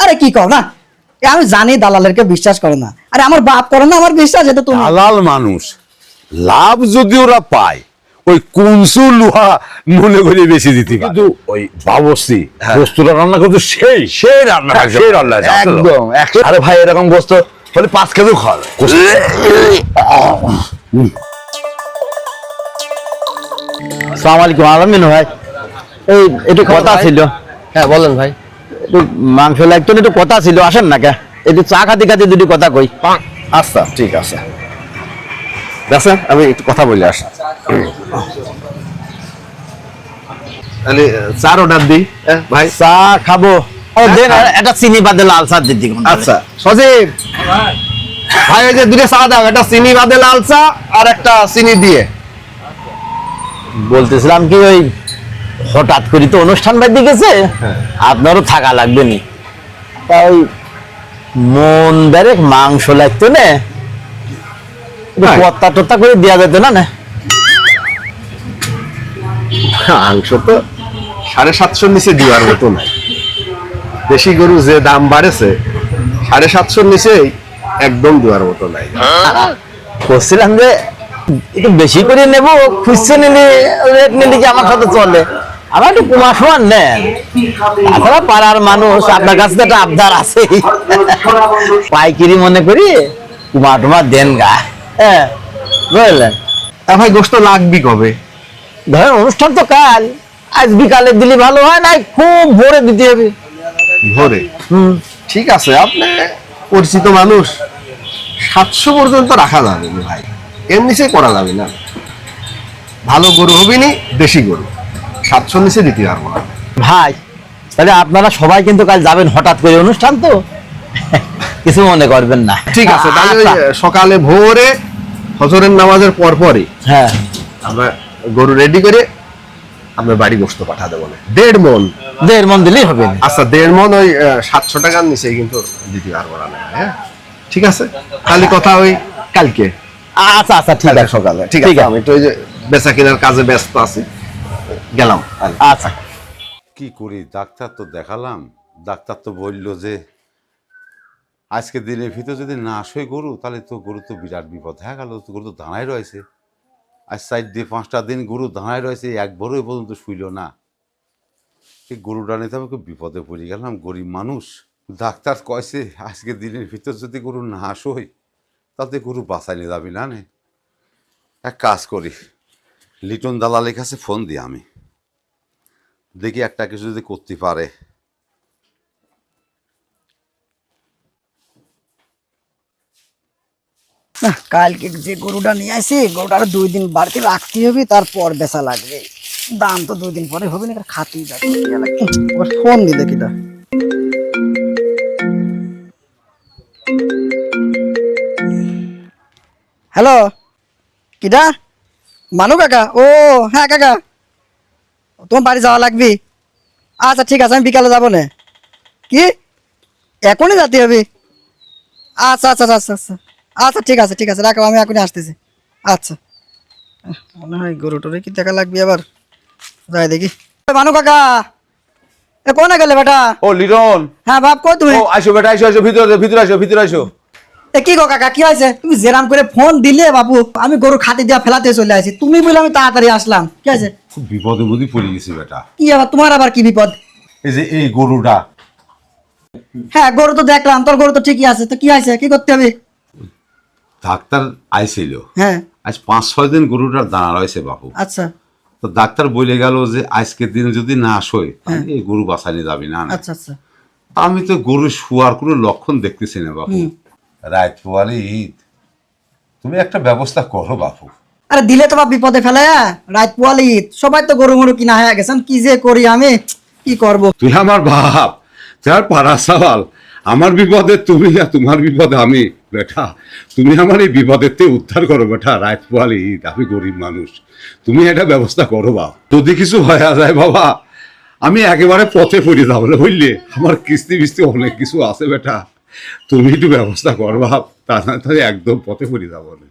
আরে কি কও না, আমি জানি দালালেরকে বিশ্বাস করে না। আরে আমার বাপ করে না আমার বিশ্বাস, এটা তুমি দালাল মানুষ লাভ যদি ওরা পায় ওই কুনসু লোহা মনে করে বেশি দিতে কিন্তু ওই বাবসি বস্তুটা রান্না করতে সেই রান্না সেই রান্না একদম আরে ভাই এরকম গোস্ত বলে 5 কেজি খাওয়া আসসালামু আলাইকুম আলামিন ভাই, এই একটু কথা ছিল। হ্যাঁ বলেন ভাই। একটু মাংস লাগতো, একটু কথা ছিল, আসেন না কে একটু চা খাতে খাতে দুটি কথা কই। আচ্ছা ঠিক আছে, দেখেন আমি একটু কথা বলে আসি। তাহলে 4 অর্ডার দিই ভাই। চা খাবো, ও দেন একটা চিনি বাদে লাল চা দিদি। আচ্ছা সজীব ভাই, ওই যে 2টা চা দাও, একটা চিনি বাদে লাল চা আর একটা চিনি দিয়ে। বলতেছিলাম কি ওই হঠাৎ করে তো অনুষ্ঠান বাড়ি গেছে, আপনারও থাকা লাগবে নি, তাই মন বেরেক মাংস লাগতো না, পত্তা টত্তা করে দেওয়া যেত না? মাংস তো 750 নিচে দেওয়ার মতো নাই, দেশি গরু যে দাম বাড়েছে 750 নিচে একদম দেওয়ার মতো নাই। বলছিলাম যে একটু বেশি করে নেবো, খুঁজছে নিলে রেট নিলে কি আমার সাথে চলে, আমার একটু কুমা সমান নেন। আপনারা পাড়ার মানুষ, আপনার কাছে একটা আবদার আছে, পাইকারি মনে করি কুমা টুমা দেন গা। হ্যাঁ বুঝলেন, ভাই গোস্ত লাগবি কবে? ধরেন অনুষ্ঠান তো কাল, আজ বিকালে দিলে ভালো হয় না, খুব ভোরে দিতে হবে। ভোরে? ঠিক আছে, আপনি পরিচিত মানুষ, 700 পর্যন্ত রাখা যাবে না ভাই, এর নিচে করা যাবে না। ভালো গরু হবে নি, দেশি গরু 700 নিচে দিতে পারবো না ভাই। তাহলে আপনারা সবাই কিন্তু কাল যাবেন, হঠাৎ করে অনুষ্ঠান তো, কিছু মনে করবেন না। ঠিক আছে, তাহলে ওই সকালে ভোরে ফজরের নামাজের পর পরই হ্যাঁ আমরা গরু রেডি করে আপনার বাড়ি গোস্ত পাঠা দেবো না। 1.5 মণ? 1.5 মণ দিলেই হবে। আচ্ছা 1.5 মণ ওই 700 টাকার নিচে কিন্তু দিতে পারবো না। হ্যাঁ ঠিক আছে, তাহলে কথা ওই কালকে। আচ্ছা আচ্ছা ঠিক আছে, সকালে। ঠিক আছে, আমি তো ওই যে বেচা কেনার কাজে ব্যস্ত আছি, গেলাম। আচ্ছা। কি করি, ডাক্তার তো দেখালাম, ডাক্তার তো বললো যে আজকে দিনের ভিতর যদি না আসে গরু তাহলে তো গরু তো বিরাট বিপদ হয়ে গেল, তো গরু তো দাঁড়ায় রয়েছে, আজ 4-5টা দিন গরু দাঁড়ায় রয়েছে, একবারও পর্যন্ত শুইল না। এই গরুটা নিতে আমি খুব বিপদে পড়ে গেলাম, গরিব মানুষ। ডাক্তার কয়েছে আজকে দিনের ভিতর যদি গরু না আসই তাতে গরু বাঁচাই নিয়ে যাবি না। নে এক কাজ করি, লিটন দালালের কাছে ফোন দিই, আমি দেখি একটা কিছু যদি করতে পারে। কালকে যে গরুটা নিয়ে আসি, গরুটা 2 দিন বাড়িতে রাখতে হবে, তারপর বেচা লাগবে। দাম তো 2 দিন পরে হবে না, খাতেই যাচ্ছে। ফোন দি দেখি দা। হ্যালো, কিটা? মানু কাকা? ও হ্যাঁ কাকা, তোমার বাড়ি যাওয়া লাগবে? আচ্ছা ঠিক আছে, আমি বিকালে যাবো না। কি এখনই যেতে হবে? আচ্ছা আচ্ছা আচ্ছা আচ্ছা আচ্ছা ঠিক আছে ঠিক আছে, রাখো, আমি এখনই আসতেছি। আচ্ছা, মনে হয় গরুটোরে কি দেখা লাগবে আবার, যাই দেখি। মানু কাকা, এ কোনে গেলে বেটা? ও লিটন, হ্যাঁ বাপ, কই তুমি? ও আসো বেটা, আসো ভিতরে, ভিতরে আসো, ভিতরে আসো। এ কি গো কাকা, কি হয়েছে? তুমি জেরাম করে ফোন দিলে বাবু, আমি গরু খাতে দিয়া ফেলাতে চলে আসি, তুমি বলে আমি তাড়াতাড়ি আসলাম। কি আছে? খুব বিপদে বুদ্ধি পড়ে গেছি বেটা। কি আবার তোমার আবার কি বিপদ? এই যে এই গরুটা, হ্যাঁ গরু তো দেখলাম, তোর গরু তো ঠিকই আছে, তো কি আছে, কি করতে হবে? ডাক্তার আইছিল, হ্যাঁ আজ 5-6 দিন গরুটার দাঁড়া রয়েছে বাবু। আচ্ছা তো ডাক্তার বলে গেল যে আজকের দিনে যদি না আসই তাহলে এই গরু বাঁচানি যাবি না। আচ্ছা আচ্ছা, আমি তো গরু শোয়ার কোনো লক্ষণ দেখতেছি না বাবু। রাত পোয়ালি ঈদ, তুমি একটা ব্যবস্থা করো বাবু। আরে দিলে তোমার বিপদে ফেলে, রাত পোয়ালি সবাই তো গরু মরু কিনা হয়ে গেছেন, কি যে করি আমি, কি করব? তুই আমার বাপ, তুই আর পাড়া সওয়াল, আমার বিপদে তুমি আর তোমার বিপদে আমি। বেটা তুমি আমার এই বিপদের থেকে উদ্ধার করো বেটা, রাত পোয়ালি ঈদ, আমি গরিব মানুষ, তুমি একটা ব্যবস্থা করো বাপ। যদি কিছু হয়ে যায় বাবা, আমি একেবারে পথে পড়ে যাবো না বুঝলে, আমার কিস্তি বিস্তি অনেক কিছু আছে বেটা, তুমি একটু ব্যবস্থা কর বাপ, তা না তাহলে একদম পথে পড়ে যাবো না।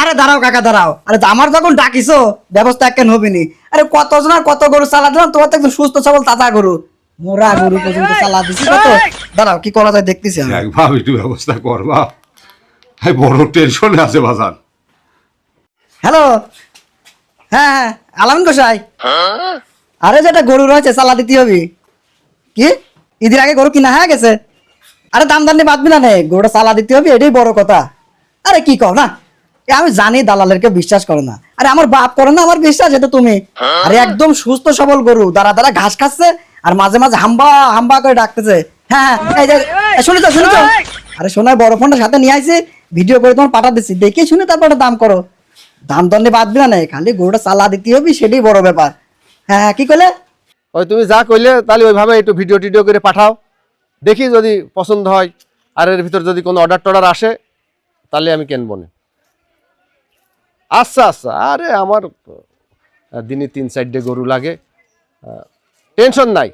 আরে দাঁড়াও কাকা দাঁড়াও, আরে আমার যখন ডাকিছো ব্যবস্থা কেন হবে নি? আরে কতজন আর কত গরু চালা দিলাম, তোমার তো একদম সুস্থ সবল তাজা গরু, মোরা গরু পর্যন্ত চালা দিছি কত। দাঁড়াও কি করা যায় দেখতেছি আমি। একবার একটু ব্যবস্থা করবা, ভাই বড় টেনশনে আছে বাজান। হ্যালো, হ্যাঁ হ্যাঁ আলামিন গোসাই। আরে যেটা গরু রয়েছে চালা দিতে হবে। কি ঈদের আগে গরু কিনা হয়ে গেছে? আরে দাম দাম নিয়ে বাঁধবি না নে, গরুটা চালা দিতে হবে, এটাই বড় কথা। আরে কি কও না, এ আমি জানি দালালেরকে বিশ্বাস করো না। আরে আমার বাপ করে না আমার বিশ্বাস, এটা তুমি। আরে একদম সুস্থ সবল গরু, দাঁড়া দাঁড়া ঘাস খাচ্ছে আর মাঝে মাঝে হাম্বা হাম্বা করে ডাকতেছে। হ্যাঁ হ্যাঁ এই যে শুনেছো শুনেছো? আরে শোনায় বড় ফোনটা সাথে নিয়ে আইছে, ভিডিও করে তোমার পাঠা দিচ্ছি, দেখে শুনে তারপর দাম করো। দাম দণ্ডে বাঁধবি না, খালি গরুটা চালা দিতে হবে, সেটাই বড় ব্যাপার। হ্যাঁ হ্যাঁ কি করলে? ওই তুমি যা কইলে তাহলে ওইভাবে একটু ভিডিও টিডিও করে পাঠাও, দেখি যদি পছন্দ হয়। আর এর ভিতর যদি কোনো অর্ডার টর্ডার আসে তাহলে আমি কিনবো না। আচ্ছা আচ্ছা, আরে আমার দিনে 3-4টে গরু লাগে, টেনশন নাই।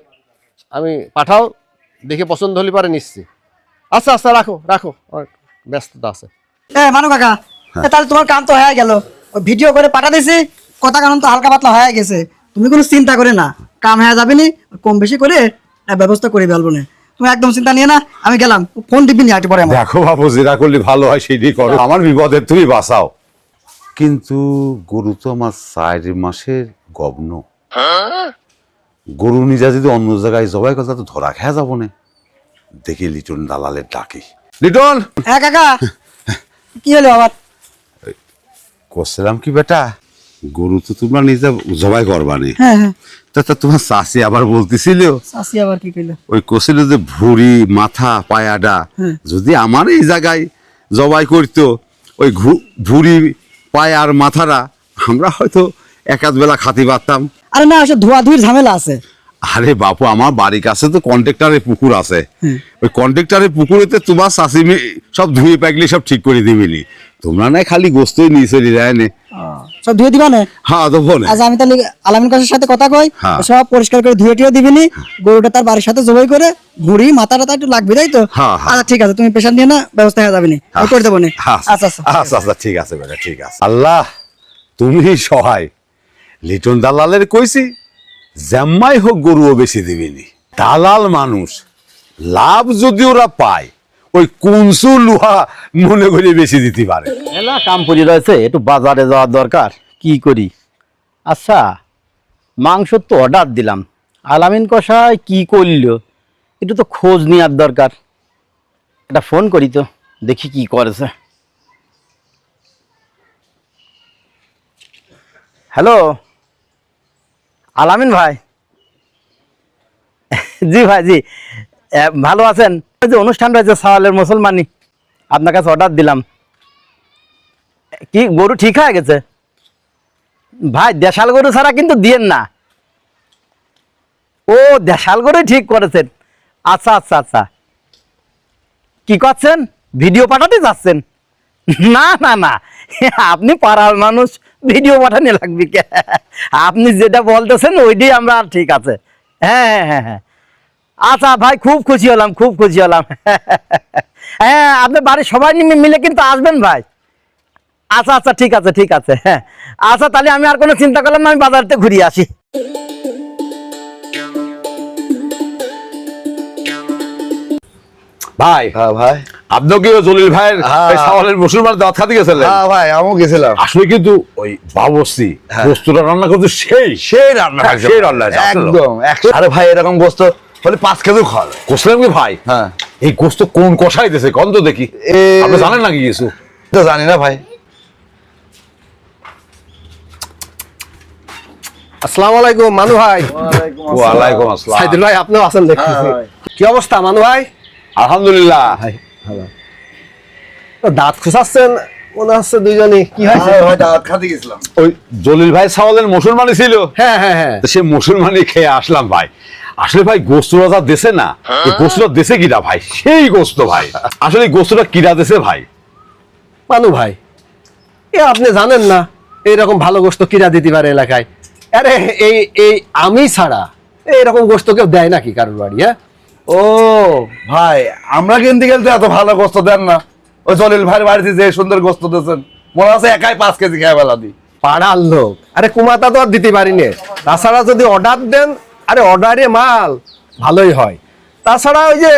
আমি পাঠাও, দেখে পছন্দ হলে পারে নিচ্ছি। আচ্ছা আচ্ছা, রাখো রাখো, আমার ব্যস্ততা আছে। মানু কাকা, তাহলে তোমার কাম তো হয়ে গেল। ওই ভিডিও করে পাঠা দিছি, কথা কারণ তো হালকা পাতলা হয়ে গেছে। তুমি কোনো চিন্তা করে না, কাম হয়ে যাবে নি, কম বেশি করে ব্যবস্থা করে ফেলবো না। তুমি একদম চিন্তা নিয়ে না, আমি গেলাম। ফোন দিবি নি আটি পরে আমার। দেখো বাবু, যেটা করলে ভালো হয় সেটাই করো, আমার বিপদে তুমি বাঁচাও। কিন্তু গরু তো আমার 4 মাসের গবন, গরু নিজা যদি অন্য জায়গায় জবাই কথা তো ধরা খেয়া যাবো না। দেখি লিটন দালালের ডাকি। লিটন, হ্যাঁ কাকা, কি হলো আবার? করছিলাম কি বেটা, গরু তো তোমরা নিজে জবাই করবানি, হ্যাঁ হ্যাঁ, তা তোমার চাষি আবার বলতেছিল, চাষি আবার কি কইলো? ওই কোছিল যে ভুড়ি মাথা পায়াডা যদি আমার এই জায়গায় জবাই করতো, ওই ভুড়ি পায়া আর মাথারা আমরা হয়তো একাধ বেলা খাতি পারতাম। আরে না, ওসব ধোয়াধুয়ির ঝামেলা আছে। আরে বাপু, আমার বাড়ির কাছে তো কন্ট্রাক্টরের পুকুর আছে, ওই কন্ট্রাক্টরের পুকুরেতে তোমার চাষি সব ধুয়ে পাকলে সব ঠিক করে দিবিনি। তোমরা না খালি গোস্তই নিয়ে চলে যায় না। সব ধুয়ে দিবা না? হ্যাঁ তো বলে। আচ্ছা আমি তাহলে আলামিন কাকার সাথে কথা কই, হ্যাঁ। সব পরিষ্কার করে ধুয়ে টুয়ে দিবিনি। গরুটা তার বাড়ির সাথে জবাই করে ভুঁড়ি মাথাটা একটু লাগবে, তাই তো? হ্যাঁ, হ্যাঁ। আচ্ছা ঠিক আছে, তুমি পেশার নিয়ে না, ব্যবস্থা হয়ে যাবে না, আমি করে দেবো না। আচ্ছা আচ্ছা আচ্ছা আচ্ছা, ঠিক আছে বেটা, ঠিক আছে। আল্লাহ তুমি সহায়। লিটন দালালের কইছি জাম্মাই হোক গরুও বেশি দিবিনি। দালাল মানুষ, লাভ যদি ওরা পায় ওই কুনসু লোহা মনে করে বেশি দিতে পারে। এলা কাম পড়ে রয়েছে, একটু বাজারে যাওয়ার দরকার, কি করি। আচ্ছা, মাংস তো অর্ডার দিলাম, আলামিন কষাই কি করলো একটু তো খোঁজ নেওয়ার দরকার। একটা ফোন করি তো, দেখি কি করেছে। হ্যালো আলামিন ভাই। জি ভাই, জি ভালো আছেন? ওই যে অনুষ্ঠান রয়েছে সাওয়ালের মুসলমানি, আপনার কাছে অর্ডার দিলাম। কি গরু ঠিক হয়ে গেছে? ভাই দেশাল গরু ছাড়া কিন্তু দিয়েন না। ও দেশাল গরু ঠিক করেছেন। আচ্ছা আচ্ছা আচ্ছা, কি করছেন? ভিডিও পাঠাতে যাচ্ছেন? না না না, আপনি পাড়ার মানুষ, ভিডিও পাঠানো লাগবে কে? আপনি যেটা বলতেছেন ওইটাই আমরা, ঠিক আছে। হ্যাঁ হ্যাঁ হ্যাঁ হ্যাঁ, আচ্ছা ভাই, খুব খুশি হলাম, খুব খুশি হলাম। হ্যাঁ, আপনি বাড়ির সবাই মিলে কিন্তু আসবেন ভাই। আচ্ছা আচ্ছা, ঠিক আছে ঠিক আছে। হ্যাঁ আচ্ছা, তাহলে আমি আর কোনো চিন্তা করলাম না, আমি বাজারতে ঘুরিয়ে আসি। ভাই, হ্যাঁ ভাই। আপনিও কি ওই জলিল ভাইয়ের হ্যাঁ। ওই সাওয়ালের মুসলমান দাওয়াত খাতে গেছিলেন? হ্যাঁ ভাই, আমিও গেছিলাম। আসলে কিন্তু ওই বাবুর্চি গোস্তটা রান্না করতে সেই রান্না খাইছে, সেই রান্না হয়েছে, আসলে। একদম। আরে ভাই, এরকম গোস্ত বলে 5 কেজি খাওয়া। কোসলাম কি ভাই, হ্যাঁ। এই গোস্ত কোন কষাই দিয়েছে কন তো দেখি, আপনি জানেন নাকি কিছু? তো জানি না ভাই। আসসালামু আলাইকুম মানু ভাই। ওয়ালাইকুম আসসালাম। সাইদুল ভাই, আপনিও আছেন দেখতেছি। কি অবস্থা মানু ভাই? আলহামদুলিল্লাহ। তো দাঁত খুঁচাচ্ছেন মনে হচ্ছে দুইজনই, কি হয়েছে? ওই জলিল ভাই সাওয়ালের মুসলমানই ছিল, হ্যাঁ হ্যাঁ হ্যাঁ। তো সে মুসলমানি খেয়ে আসলাম ভাই। আসলে ভাই গোস্তটা যা দেশে না, এই গোস্তটা দেশে কিরা ভাই, সেই গোস্ত ভাই। আসলে এই গোস্তটা কিরা দেশে ভাই। মানু ভাই, এ আপনি জানেন না এইরকম ভালো গোস্ত কিরা দিতে পারে এলাকায়? আরে এই এই আমি ছাড়া এইরকম গোস্ত কেউ দেয় নাকি কারোর বাড়ি? হ্যাঁ। ও ভাই, আমরা কিনতে গেলে তো এত ভালো গোস্ত দেন না। ওই জলিল ভাইয়ের বাড়িতে যে সুন্দর গোস্ত দিয়েছেন, মনে আছে একাই 5 কেজি খেয়ে বেলা দিই। পাড়ার লোক, আরে কুমাতা তো আর দিতে পারি না। তাছাড়া যদি অর্ডার দেন, আরে অর্ডারে মাল ভালোই হয়। তাছাড়া ওই যে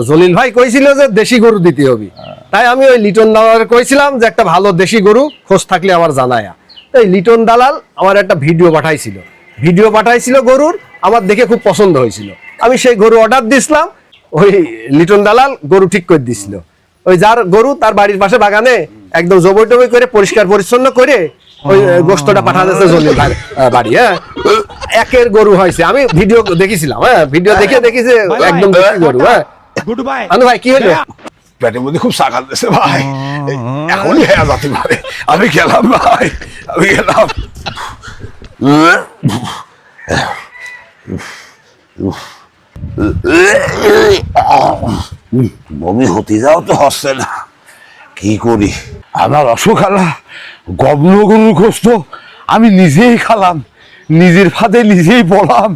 জলিল ভাই কইছিল যে দেশি গরু দিতে হবে, তাই আমি ওই লিটন দালাল কইছিলাম যে একটা ভালো দেশি গরু খোঁজ থাকলে আমার জানায়া। এই লিটন দালাল আমার একটা ভিডিও পাঠাইছিল গরুর, আমার দেখে খুব পছন্দ হয়েছিল। আমি সেই গরু অর্ডার দিছিলাম, ওই লিটন দালাল গরু ঠিক করে দিছিল। ওই যার গরু তার বাড়ির পাশে বাগানে একদম জবই টবই করে পরিষ্কার পরিচ্ছন্ন করে ওই গোস্তটা পাঠা যাচ্ছে জলিল ভাই বাড়ি। হ্যাঁ, একের গরু হয়েছে, আমি ভিডিও দেখেছিলাম। হ্যাঁ, ভিডিও দেখে দেখি যে একদম দেশি গরু। হ্যাঁ আনু ভাই কি হলো? পেটের মধ্যে খুব সাকাত দিছে ভাই, এখনই হয়ে যেতে পারে। আমি গেলাম ভাই, আমি গেলাম। বমি হতে যাও তো হচ্ছে না, কি করি? আমার রসখালা গবন গরুর গোস্ত আমি নিজেই খালাম, নিজের ফাঁদে নিজেই বলাম।